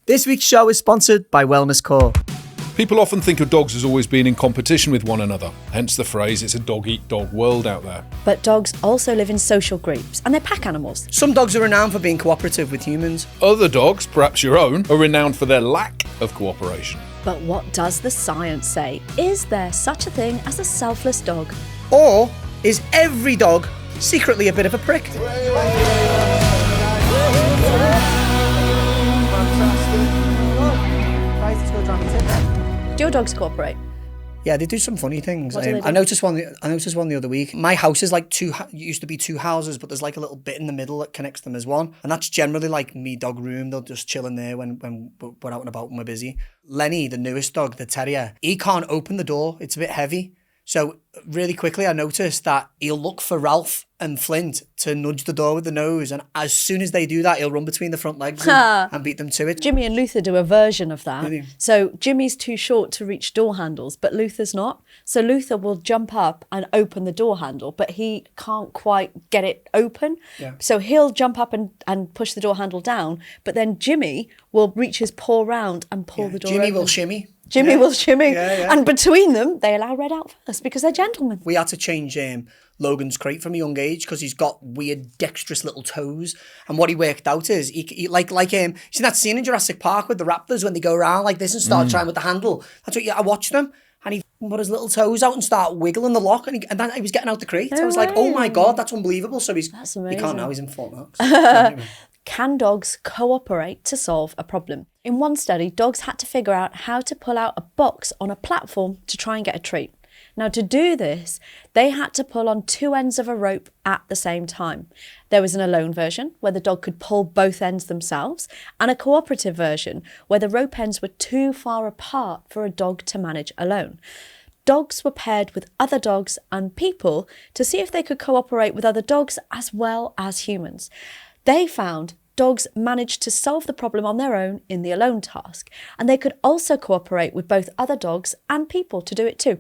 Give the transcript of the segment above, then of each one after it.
This week's show is sponsored by Wellness Core. People often think of dogs as always being in competition with one another, hence the phrase, it's a dog-eat-dog world out there. But dogs also live in social groups, and they're pack animals. Some dogs are renowned for being cooperative with humans. Other dogs, perhaps your own, are renowned for their lack of cooperation. But what does the science say? Is there such a thing as a selfless dog? Or is every dog secretly a bit of a prick? Do your dogs cooperate? Yeah, they do some funny things. What do they do? I noticed one the other week. My house is like it used to be two houses, but there's like a little bit in the middle that connects them as one. And that's generally like me dog room. They'll just chill in there when we're out and about when we're busy. Lenny, the newest dog, the terrier, he can't open the door. It's a bit heavy. So really quickly, I noticed that he'll look for Ralph and Flint to nudge the door with the nose. And as soon as they do that, he'll run between the front legs and beat them to it. Jimmy and Luther do a version of that. Really? So Jimmy's too short to reach door handles, but Luther's not. So Luther will jump up and open the door handle, but he can't quite get it open. Yeah. So he'll jump up and push the door handle down, but then Jimmy will reach his paw round and pull the door Jimmy open. will shimmy. Jimmy will shimmy. Yeah. And between them, they allow Red out first because they're gentlemen. We had to change Logan's crate from a young age because he's got weird dexterous little toes. And what he worked out is, he like you see that scene in Jurassic Park with the raptors when they go around like this and start trying with the handle? That's what I watched them. And he put his little toes out and start wiggling the lock. And then he was getting out the crate. No I was like, oh my way. God, that's unbelievable. So That's he amazing. can't now, he's in Fort Knox. Anyway. Can dogs cooperate to solve a problem? In one study, dogs had to figure out how to pull out a box on a platform to try and get a treat. Now, to do this, they had to pull on two ends of a rope at the same time. There was an alone version where the dog could pull both ends themselves, and a cooperative version where the rope ends were too far apart for a dog to manage alone. Dogs were paired with other dogs and people to see if they could cooperate with other dogs as well as humans. They found dogs managed to solve the problem on their own in the alone task, and they could also cooperate with both other dogs and people to do it too.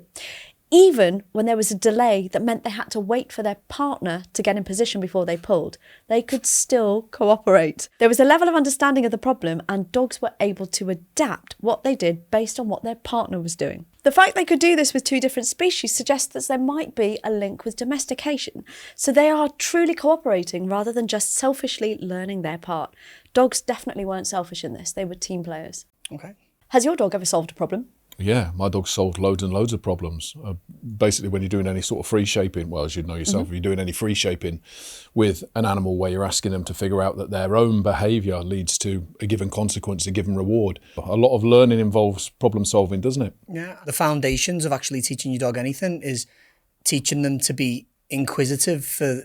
Even when there was a delay that meant they had to wait for their partner to get in position before they pulled, they could still cooperate. There was a level of understanding of the problem, and dogs were able to adapt what they did based on what their partner was doing. The fact they could do this with two different species suggests that there might be a link with domestication. So they are truly cooperating rather than just selfishly learning their part. Dogs definitely weren't selfish in this. They were team players. Okay. Has your dog ever solved a problem? Yeah, my dog solved loads and loads of problems. Basically, when you're doing any sort of free shaping, well, as you know yourself, if you're doing any free shaping with an animal where you're asking them to figure out that their own behaviour leads to a given consequence, a given reward. A lot of learning involves problem solving, doesn't it? Yeah. The foundations of actually teaching your dog anything is teaching them to be inquisitive for,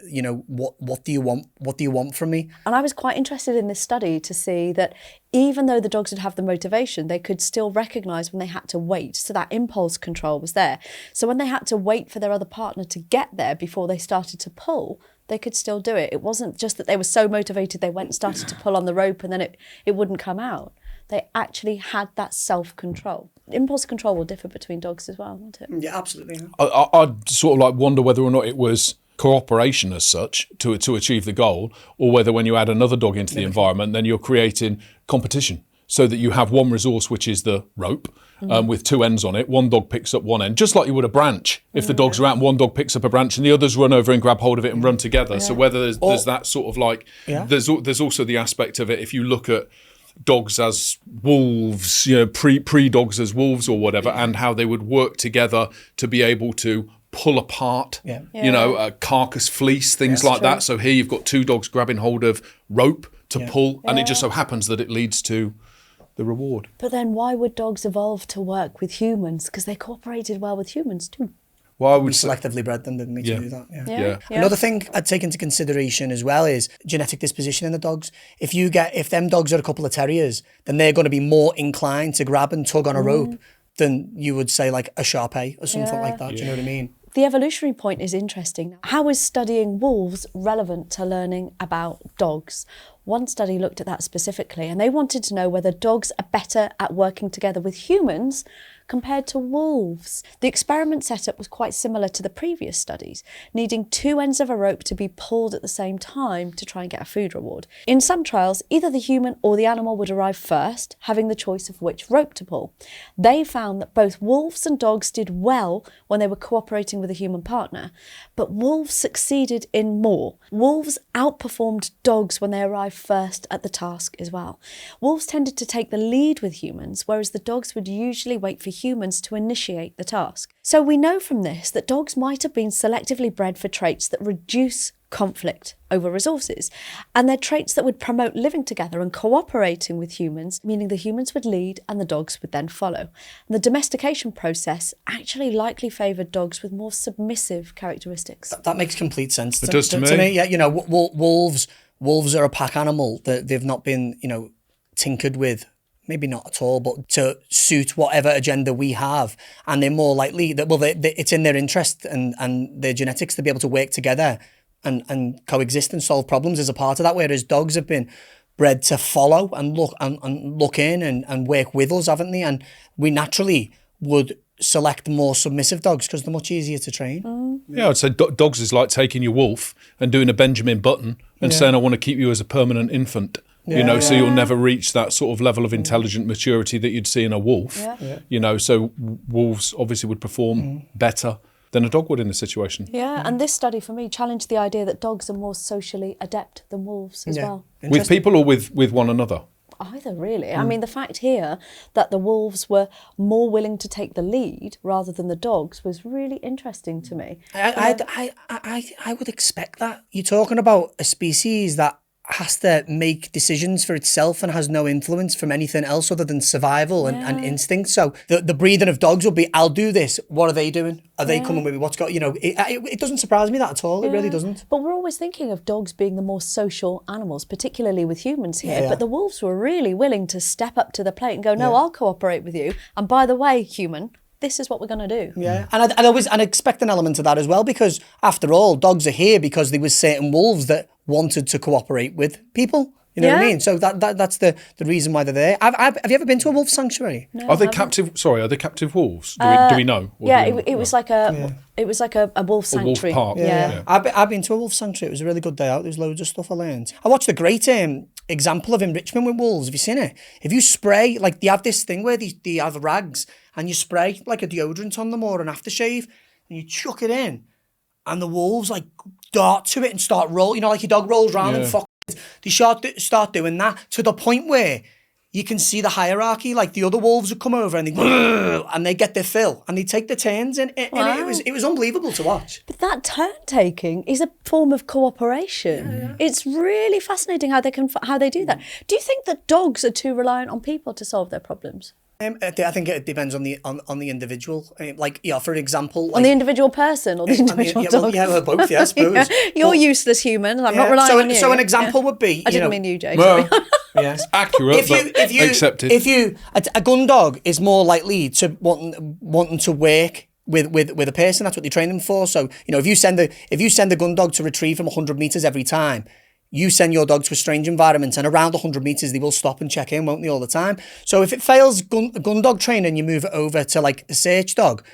what do you want from me? And I was quite interested in this study to see that even though the dogs would have the motivation, they could still recognise when they had to wait. So that impulse control was there. So when they had to wait for their other partner to get there before they started to pull, they could still do it. It wasn't just that they were so motivated they went and started to pull on the rope and then it wouldn't come out. They actually had that self-control. Impulse control will differ between dogs as well, won't it? Yeah, absolutely. I'd sort of like wonder whether or not it was cooperation as such to achieve the goal, or whether when you add another dog into the environment, then you're creating competition so that you have one resource, which is the rope, with two ends on it. One dog picks up one end, just like you would a branch. If the dogs are out and one dog picks up a branch and the others run over and grab hold of it and run together. So whether there's that sort of like, there's also the aspect of it, if you look at dogs as wolves, pre-dogs as wolves or whatever, and how they would work together to be able to pull apart, a carcass fleece, things like that. So here you've got two dogs grabbing hold of rope to pull, and it just so happens that it leads to the reward. But then why would dogs evolve to work with humans? Because they cooperated well with humans too. Well, I We would say, selectively bred them, didn't we, to do that? Yeah. Another thing I'd take into consideration as well is genetic disposition in the dogs. If them dogs are a couple of terriers, then they're going to be more inclined to grab and tug on a rope than you would say like a Shar-Pei or something like that. Do you know what I mean? The evolutionary point is interesting. How is studying wolves relevant to learning about dogs? One study looked at that specifically, and they wanted to know whether dogs are better at working together with humans compared to wolves. The experiment setup was quite similar to the previous studies, needing two ends of a rope to be pulled at the same time to try and get a food reward. In some trials, either the human or the animal would arrive first, having the choice of which rope to pull. They found that both wolves and dogs did well when they were cooperating with a human partner, but wolves succeeded in more. Wolves outperformed dogs when they arrived first at the task as well. Wolves tended to take the lead with humans, whereas the dogs would usually wait for humans to initiate the task. So we know from this that dogs might have been selectively bred for traits that reduce conflict over resources, and they're traits that would promote living together and cooperating with humans, meaning the humans would lead and the dogs would then follow. And the domestication process actually likely favoured dogs with more submissive characteristics. That makes complete sense. It does to me. Yeah, you know, wolves are a pack animal. They've not been, you know, tinkered with, maybe not at all, but to suit whatever agenda we have. And they're more likely that, it's in their interest and their genetics to be able to work together and coexist and solve problems as a part of that, whereas dogs have been bred to follow and look in and work with us, haven't they? And we naturally would select more submissive dogs because they're much easier to train. Yeah, I'd say dogs is like taking your wolf and doing a Benjamin Button and saying, I want to keep you as a permanent infant. So you'll never reach that sort of level of intelligent maturity that you'd see in a wolf. So wolves obviously would perform better than a dog would in this situation. Yeah, and this study for me challenged the idea that dogs are more socially adept than wolves as well. With people or with one another? Either, really. I mean, the fact here that the wolves were more willing to take the lead rather than the dogs was really interesting to me. I would expect that. You're talking about a species that has to make decisions for itself and has no influence from anything else other than survival and instinct. So the breeding of dogs will be, I'll do this. What are they doing? Are they coming with me? What's got, it doesn't surprise me that at all. It really doesn't. But we're always thinking of dogs being the more social animals, particularly with humans here. But the wolves were really willing to step up to the plate and go, no, I'll cooperate with you. And by the way, human, this is what we're going to do. Yeah, and I expect an element of that as well, because after all, dogs are here because there was certain wolves that wanted to cooperate with people. You know what I mean? So that's the reason why they're there. Have you ever been to a wolf sanctuary? No, are they captive? Sorry, are they captive wolves? Do we know? It was like a wolf sanctuary. A wolf park. Yeah. I've been to a wolf sanctuary. It was a really good day out. There's loads of stuff I learned. I watched a great example of enrichment with wolves. Have you seen it? If you spray, like they have this thing where they have rags and you spray like a deodorant on them or an aftershave and you chuck it in and the wolves like dart to it and start roll. You know, like your dog rolls around and fuck. They start doing that to the point where you can see the hierarchy. Like the other wolves would come over and they get their fill and they take the turns and it was unbelievable to watch. But that turn taking is a form of cooperation. It's really fascinating how they do that. Do you think that dogs are too reliant on people to solve their problems? I think it depends on the individual. For example, on the individual person or the individual dog. Both. Yeah, I suppose. You're useless human. I'm not relying on you. So an example would be. I didn't mean you, Jay. Well, yes, accurate. Accepted. A gun dog is more likely to wanting to work with a person. That's what they train them for. So if you send a gun dog to retrieve from 100 meters every time, you send your dog to a strange environment and around 100 metres they will stop and check in, won't they, all the time? So if it fails gun dog training, you move it over to like a search dog.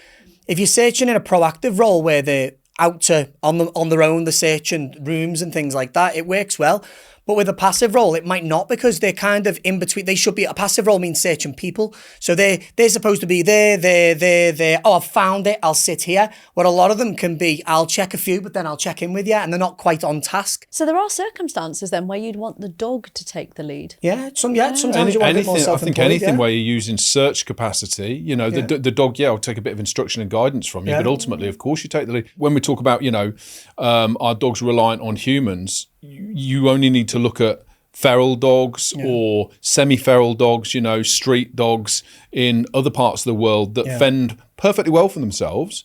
If you're searching in a proactive role where they're out on their own, they're searching rooms and things like that, it works well. But with a passive role, it might not, because they're kind of in between. They should be, a passive role means searching people. So they're supposed to be there. Oh, I've found it. I'll sit here. What a lot of them can be, I'll check a few, but then I'll check in with you. And they're not quite on task. So there are circumstances then where you'd want the dog to take the lead. Sometimes you want a bit more self-employed. I think anything where you're using search capacity, the dog, will take a bit of instruction and guidance from you. But ultimately, of course, you take the lead. When we talk about, our dogs reliant on humans, you only need to look at feral dogs or semi-feral dogs, street dogs in other parts of the world that fend perfectly well for themselves,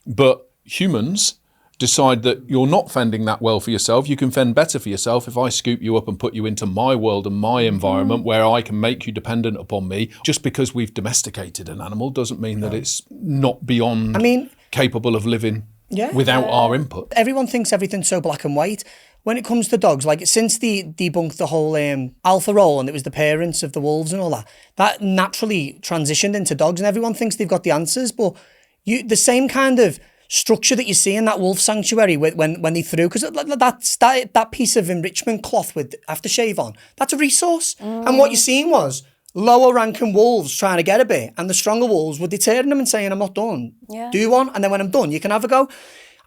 but humans decide that you're not fending that well for yourself. You can fend better for yourself if I scoop you up and put you into my world and my environment where I can make you dependent upon me. Just because we've domesticated an animal doesn't mean that it's not beyond capable of living without our input. Everyone thinks everything's so black and white. when it comes to dogs, like since they debunked the whole alpha role and it was the parents of the wolves and all that, that naturally transitioned into dogs, and everyone thinks they've got the answers. But the same kind of structure that you see in that wolf sanctuary when they threw, because that piece of enrichment cloth with aftershave on, that's a resource. And what you're seeing was lower ranking wolves trying to get a bit, and the stronger wolves were deterring them and saying, I'm not done. Yeah. Do one, and then when I'm done, you can have a go.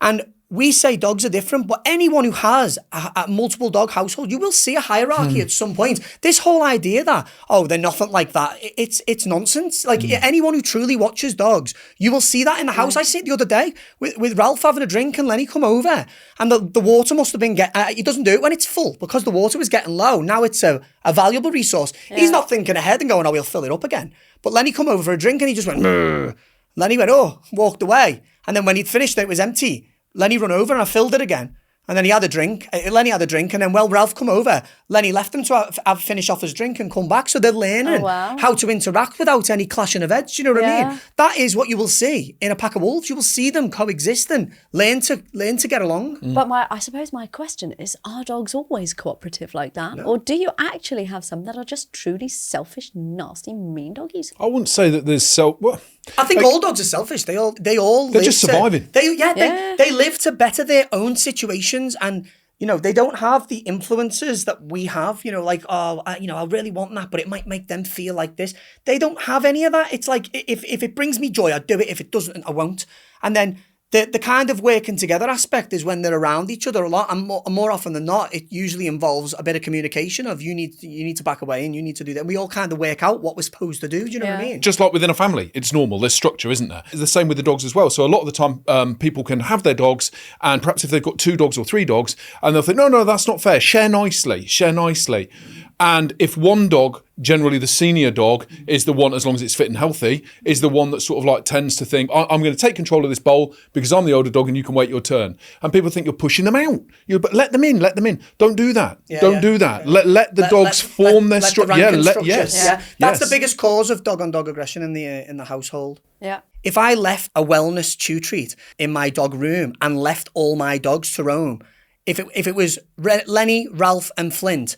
And we say dogs are different, but anyone who has a multiple dog household, you will see a hierarchy at some point. This whole idea that, oh, they're nothing like that, it's nonsense. Like anyone who truly watches dogs, you will see that in the house. I see it the other day with Ralph having a drink and Lenny come over, and the water must have been he doesn't do it when it's full because the water was getting low. Now it's a valuable resource. Yeah. He's not thinking ahead and going, oh, we'll fill it up again. But Lenny come over for a drink and he just went, Murr. Lenny went, oh, walked away. And then when he'd finished it was empty. Lenny run over and I filled it again. And then he had a drink. Lenny had a drink. And then, Ralph come over. Lenny left him to finish off his drink and come back. So they're learning how to interact without any clashing of heads. Do you know what I mean? That is what you will see in a pack of wolves. You will see them coexisting, learn to get along. But I suppose my question is, are dogs always cooperative like that? No. Or do you actually have some that are just truly selfish, nasty, mean doggies? I wouldn't say that there's I think all dogs are selfish. They're just surviving. They live to better their own situations, and they don't have the influences that we have. Like I really want that, but it might make them feel like this. They don't have any of that. It's like if it brings me joy, I'd do it. If it doesn't, I won't. And then the kind of working together aspect is when they're around each other a lot, and more often than not, it usually involves a bit of communication of you need to back away and you need to do that. And we all kind of work out what we're supposed to do. Do you know what I mean? Just like within a family, it's normal. There's structure, isn't there? It's the same with the dogs as well. So a lot of the time, people can have their dogs, and perhaps if they've got 2 dogs or 3 dogs, and they'll think, no, that's not fair. Share nicely. And if one dog, generally the senior dog, is the one, as long as it's fit and healthy, is the one that sort of like tends to think, I'm going to take control of this bowl because I'm the older dog and you can wait your turn. And people think you're pushing them out. But let them in. Don't do that. Don't do that. Yeah. Let the dogs form their structure. That's the biggest cause of dog-on-dog aggression in the household. Yeah. If I left a wellness chew treat in my dog room and left all my dogs to roam, if it was Lenny, Ralph and Flint,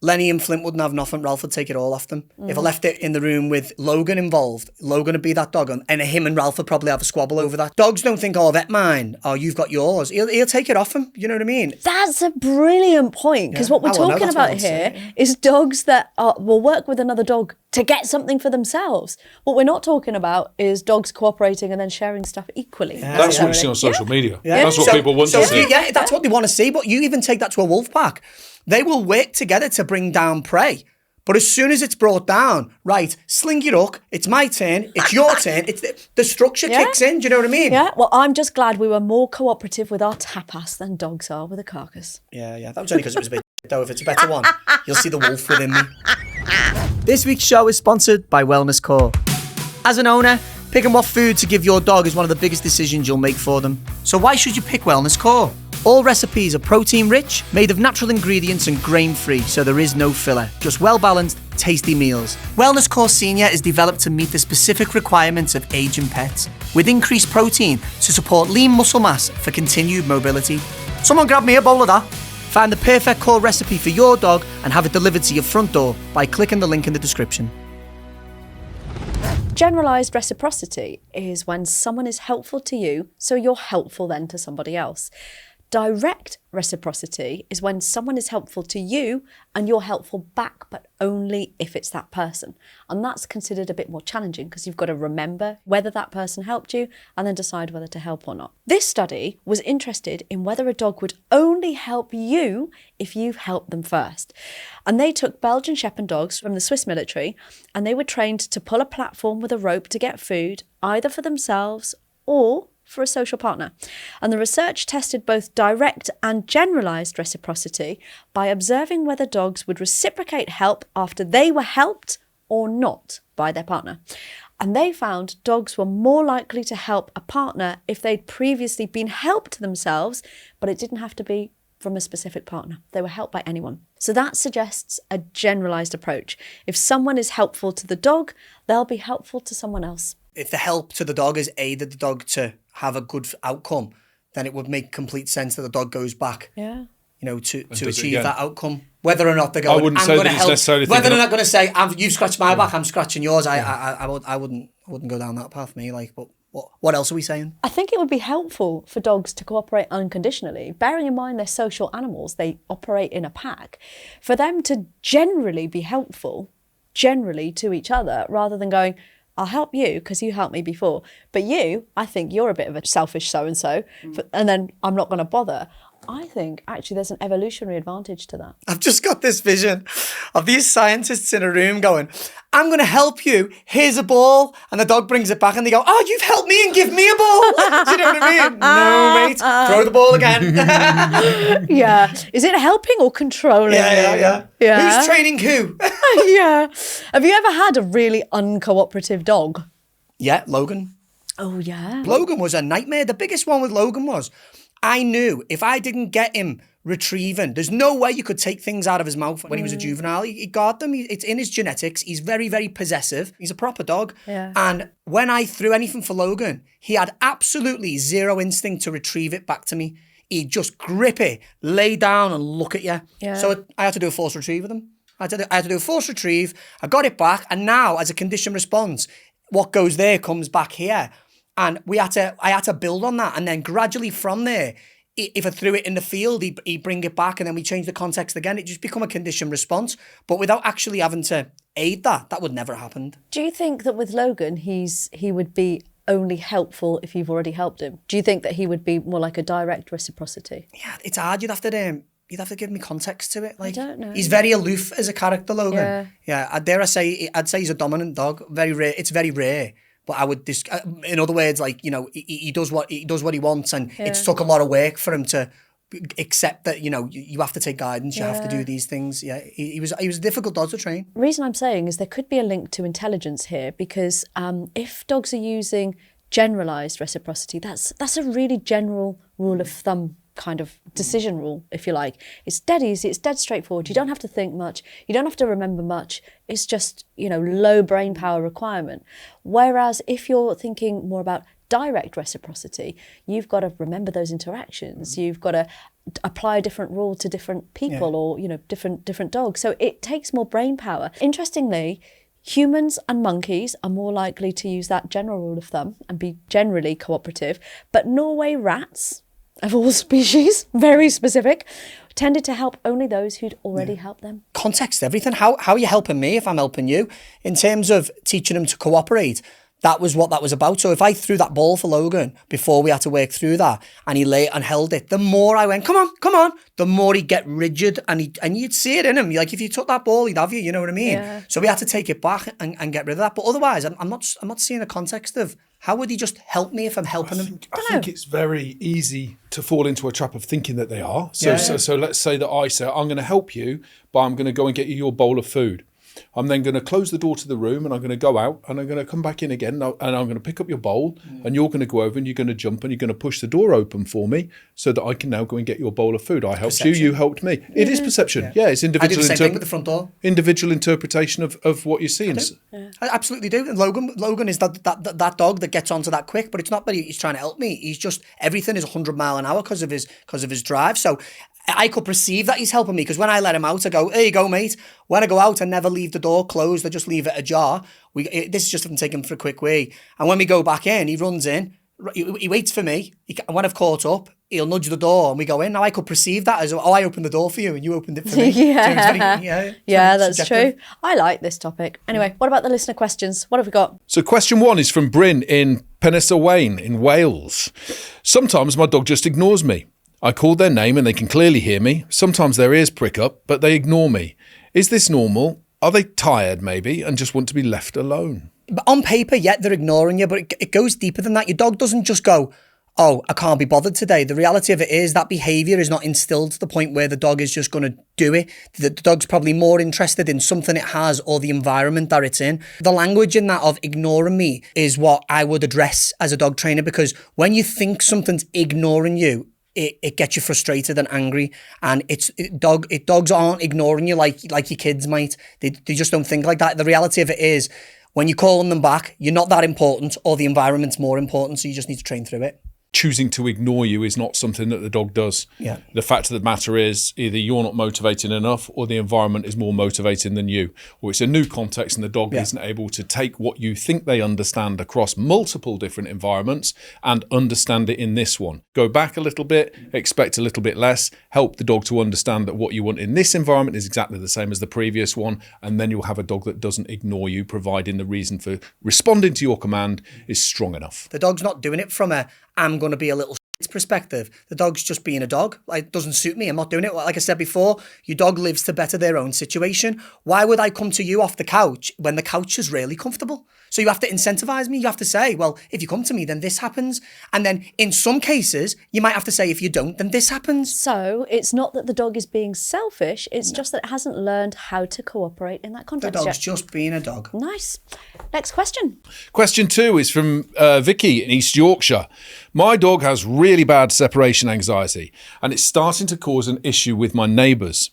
Lenny and Flint wouldn't have nothing. Ralph would take it all off them. If I left it in the room with Logan involved, Logan would be that dog, and him and Ralph would probably have a squabble over that. Dogs don't think, oh, that mine. Oh, you've got yours. He'll take it off him. You know what I mean? That's a brilliant point, because what we're talking about here is dogs that will work with another dog to get something for themselves. What we're not talking about is dogs cooperating and then sharing stuff equally. Yeah. That's what you see on social media. Yeah. That's what people want to see. Yeah, that's what they want to see. But you even take that to a wolf pack. They will work together to bring down prey. But as soon as it's brought down, right, sling your hook, it's my turn, it's your turn, the structure kicks in, do you know what I mean? Yeah, well, I'm just glad we were more cooperative with our tapas than dogs are with a carcass. Yeah, that was only because it was a bit though. If it's a better one, you'll see the wolf within me. This week's show is sponsored by Wellness Core. As an owner, picking what food to give your dog is one of the biggest decisions you'll make for them. So why should you pick Wellness Core? All recipes are protein-rich, made of natural ingredients and grain-free, so there is no filler. Just well-balanced, tasty meals. Wellness Core Senior is developed to meet the specific requirements of aging pets, with increased protein to support lean muscle mass for continued mobility. Someone grab me a bowl of that. Find the perfect core recipe for your dog and have it delivered to your front door by clicking the link in the description. Generalised reciprocity is when someone is helpful to you, so you're helpful then to somebody else. Direct reciprocity is when someone is helpful to you and you're helpful back, but only if it's that person. And that's considered a bit more challenging because you've got to remember whether that person helped you and then decide whether to help or not. This study was interested in whether a dog would only help you if you've helped them first. And they took Belgian Shepherd dogs from the Swiss military and they were trained to pull a platform with a rope to get food, either for themselves or for a social partner. And the research tested both direct and generalised reciprocity by observing whether dogs would reciprocate help after they were helped or not by their partner. And they found dogs were more likely to help a partner if they'd previously been helped themselves, but it didn't have to be from a specific partner. They were helped by anyone. So that suggests a generalised approach. If someone is helpful to the dog, they'll be helpful to someone else. If the help to the dog has aided the dog to have a good outcome, then it would make complete sense that the dog goes back. Yeah. to does it achieve again. that outcome. Whether or not they're going, I wouldn't I'm say going to that it's help. necessarily Whether thinking they're of- not going to say, you've scratched my back, I'm scratching yours. I wouldn't go down that path, me. Like, but what else are we saying? I think it would be helpful for dogs to cooperate unconditionally, bearing in mind they're social animals, they operate in a pack, for them to generally be helpful, generally to each other, rather than going, I'll help you because you helped me before, but you, I think you're a bit of a selfish so-and-so, and then I'm not going to bother. I think actually there's an evolutionary advantage to that. I've just got this vision of these scientists in a room going, I'm going to help you. Here's a ball. And the dog brings it back and they go, oh, you've helped me and give me a ball. Do you know what I mean? No, mate. Throw the ball again. Yeah. Is it helping or controlling? Yeah. Who's training who? Yeah. Have you ever had a really uncooperative dog? Yeah, Logan. Oh, yeah. Logan was a nightmare. The biggest one with Logan was, I knew if I didn't get him retrieving, there's no way you could take things out of his mouth when he was a juvenile. He guarded them. It's in his genetics. He's very, very possessive. He's a proper dog. Yeah. And when I threw anything for Logan, he had absolutely zero instinct to retrieve it back to me. He'd just grip it, lay down and look at you. Yeah. So I had to do a forced retrieve with him. I had to do a forced retrieve. I got it back. And now, as a conditioned response, what goes there comes back here. And I had to build on that. And then gradually from there, if I threw it in the field, he'd bring it back and then we change the context again. It just become a conditioned response. But without actually having to aid that would never have happened. Do you think that with Logan, he would be only helpful if you've already helped him? Do you think that he would be more like a direct reciprocity? Yeah, it's hard. You'd have to give me context to it. Like, I don't know. He's very aloof as a character, Logan. Yeah. Yeah. I'd say he's a dominant dog. Very rare. It's very rare. But I would, in other words, like, he does what he wants, and it's took a lot of work for him to accept that, you have to take guidance, you have to do these things. Yeah, he was a difficult dog to train. The reason I'm saying is there could be a link to intelligence here, because if dogs are using generalised reciprocity, that's a really general rule of thumb kind of decision rule, if you like. It's dead easy, it's dead straightforward. You don't have to think much, you don't have to remember much. It's just, low brain power requirement. Whereas if you're thinking more about direct reciprocity, you've got to remember those interactions. You've got to apply a different rule to different people or, different dogs. So it takes more brain power. Interestingly, humans and monkeys are more likely to use that general rule of thumb and be generally cooperative, but Norway rats, of all species, very specific, tended to help only those who'd already helped them. Context, everything. How are you helping me if I'm helping you? In terms of teaching him to cooperate, that was what that was about. So if I threw that ball for Logan before we had to work through that, and he lay and held it, the more I went, come on, the more he'd get rigid, and you'd see it in him. Like, if you took that ball, he'd have you. You know what I mean? Yeah. So we had to take it back and get rid of that. But otherwise, I'm not seeing a context of how would he just help me if I'm helping him. I think it's very easy to fall into a trap of thinking that they are. So let's say that I say, I'm going to help you, but I'm going to go and get you your bowl of food. I'm then going to close the door to the room and I'm going to go out and I'm going to come back in again and I'm going to pick up your bowl and you're going to go over and you're going to jump and you're going to push the door open for me so that I can now go and get your bowl of food. I helped you helped me. It is perception. Yeah, it's individual. I do the same thing with the front door. Individual interpretation of what you're seeing. I absolutely do. And Logan is that dog that gets onto that quick, but it's not that he's trying to help me. He's just, everything is 100 mile an hour because of his drive. So I could perceive that he's helping me, because when I let him out, I go, there you go, mate. When I go out, I never leave the door closed. I just leave it ajar. This is just him taking for a quick wee. And when we go back in, he runs in. He waits for me. When I've caught up, he'll nudge the door and we go in. Now I could perceive that as, I opened the door for you and you opened it for me. Yeah, that's true. I like this topic. Anyway, what about the listener questions? What have we got? So question 1 is from Bryn in Penysawain in Wales. Sometimes my dog just ignores me. I call their name and they can clearly hear me. Sometimes their ears prick up, but they ignore me. Is this normal? Are they tired maybe and just want to be left alone? But on paper, they're ignoring you, but it goes deeper than that. Your dog doesn't just go, oh, I can't be bothered today. The reality of it is that behaviour is not instilled to the point where the dog is just going to do it. The dog's probably more interested in something it has or the environment that it's in. The language in that of ignoring me is what I would address as a dog trainer, because when you think something's ignoring you, it gets you frustrated and angry, and dogs aren't ignoring you like your kids might. They just don't think like that. The reality of it is, when you're calling them back, you're not that important, or the environment's more important, so you just need to train through it. choosing to ignore you is not something that the dog does. Yeah. The fact of the matter is either you're not motivating enough or the environment is more motivating than you, or it's a new context and the dog isn't able to take what you think they understand across multiple different environments and understand it in this one. Go back a little bit, expect a little bit less, help the dog to understand that what you want in this environment is exactly the same as the previous one, and then you'll have a dog that doesn't ignore you, providing the reason for responding to your command is strong enough. The dog's not doing it from a, I'm going to be a little shit perspective. The dog's just being a dog. Like, it doesn't suit me. I'm not doing it. Like I said before, your dog lives to better their own situation. Why would I come to you off the couch when the couch is really comfortable? So you have to incentivize me. You have to say, well, if you come to me, then this happens. And then in some cases, you might have to say, if you don't, then this happens. So it's not that the dog is being selfish, it's just that it hasn't learned how to cooperate in that The context dog's yet. just being a dog. Nice. Next question. Question 2 is from Vicky in East Yorkshire. My dog has really bad separation anxiety and it's starting to cause an issue with my neighbours.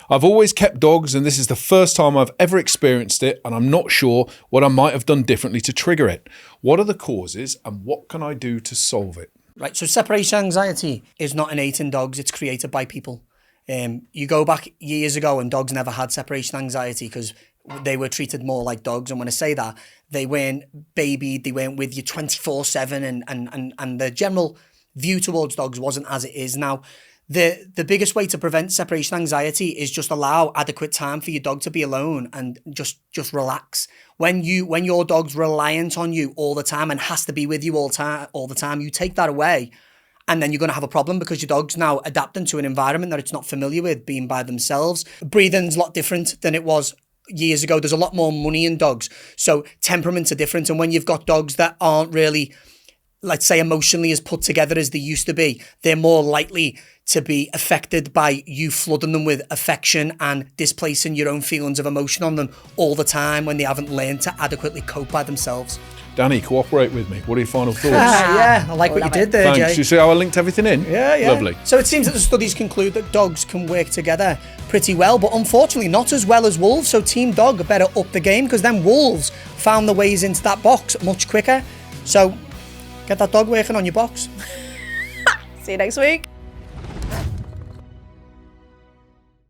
I've always kept dogs and this is the first time I've ever experienced it and I'm not sure what I might have done differently to trigger it. What are the causes and what can I do to solve it? Right, so separation anxiety is not innate in dogs, it's created by people. You go back years ago and dogs never had separation anxiety because they were treated more like dogs. And when I say that, they weren't babied, they weren't with you 24/7 and the general view towards dogs wasn't as it is now. The biggest way to prevent separation anxiety is just allow adequate time for your dog to be alone and just relax. When your dog's reliant on you all the time and has to be with you all the time, you take that away. And then you're going to have a problem because your dog's now adapting to an environment that it's not familiar with, being by themselves. Breathing's a lot different than it was years ago. There's a lot more money in dogs. So temperaments are different. And when you've got dogs that aren't really, let's say, emotionally as put together as they used to be, they're more likely to be affected by you flooding them with affection and displacing your own feelings of emotion on them all the time when they haven't learned to adequately cope by themselves. Danny, cooperate with me. What are your final thoughts? Yeah, I like what you did there, Thanks. Jay. You see how I linked everything in? Yeah. Lovely. So it seems that the studies conclude that dogs can work together pretty well, but unfortunately not as well as wolves. So Team Dog better up the game because then wolves found the ways into that box much quicker. So get that dog working on your box. See you next week.